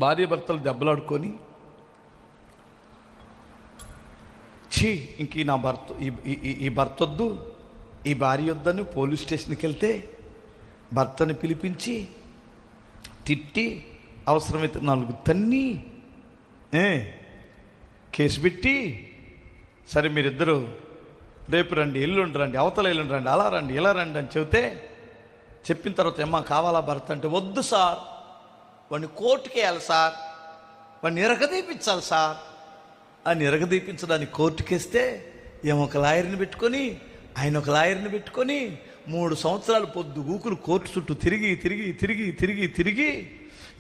భార్య భర్తలు దెబ్బలాడుకొని, ఇంక నా భర్త ఈ భర్త వద్దు, ఈ భార్య వద్దని పోలీస్ స్టేషన్కి వెళ్తే భర్తని పిలిపించి తిట్టి అవసరమైతే 4 తన్ని కేసు పెట్టి, సరే మీరిద్దరూ రేపు రండి, ఎల్లుండి రండి, అవతల ఎల్లుండి రండి, అలా రండి, ఇలా రండి అని చెప్పిన తర్వాత ఏమ్మా కావాలా భర్త అంటే, వద్దు సార్, వాడిని కోర్టుకి వేయాలి సార్, వాడిని ఎరగదీపించాలి సార్ అని ఎరగదీపించడానికి కోర్టుకేస్తే ఏమో ఒక లాయర్ని పెట్టుకొని, ఆయన ఒక లాయర్ని పెట్టుకొని 3 సంవత్సరాలు పొద్దు గూకులు కోర్టు చుట్టూ తిరిగి తిరిగి తిరిగి తిరిగి తిరిగి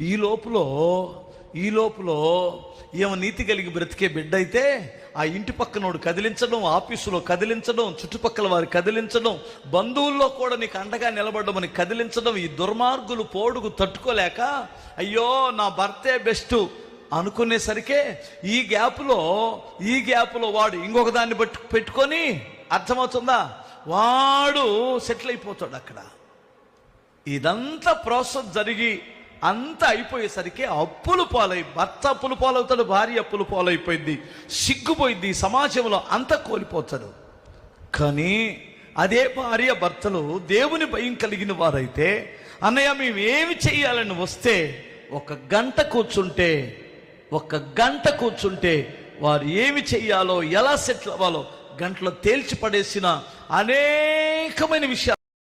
ఈ లోపల ఏమో నీతి కలిగి బ్రతికే బిడ్డ అయితే ఆ ఇంటి పక్కనోడు కదిలించడం, ఆఫీసులో కదిలించడం, చుట్టుపక్కల వారి కదిలించడం, బంధువుల్లో కూడా నీకు అండగా నిలబడడం అని కదిలించడం, ఈ దుర్మార్గులు పోడుగు తట్టుకోలేక అయ్యో నా భర్తే బెస్ట్ అనుకునేసరికే ఈ గ్యాప్లో వాడు ఇంకొక దాన్ని పెట్టుకొని, అర్థమవుతుందా, వాడు సెటిల్ అయిపోతాడు అక్కడ. ఇదంతా ప్రాసెస్ జరిగి అంతా అయిపోయేసరికి అప్పులు పాలై, భర్త అప్పులు పాలవుతాడు, భార్య అప్పులు పాలైపోయింది, సిగ్గుపోయింది, సమాజంలో అంతా కోల్పోతాడు. కానీ అదే భార్య భర్తలు దేవుని భయం కలిగిన వారైతే, అన్నయ్య మేము ఏమి చెయ్యాలని వస్తే 1 గంట కూర్చుంటే వారు ఏమి చెయ్యాలో, ఎలా సెటిల్ అవ్వాలో గంటలో తేల్చి పడేసిన అనేకమైన విషయాలు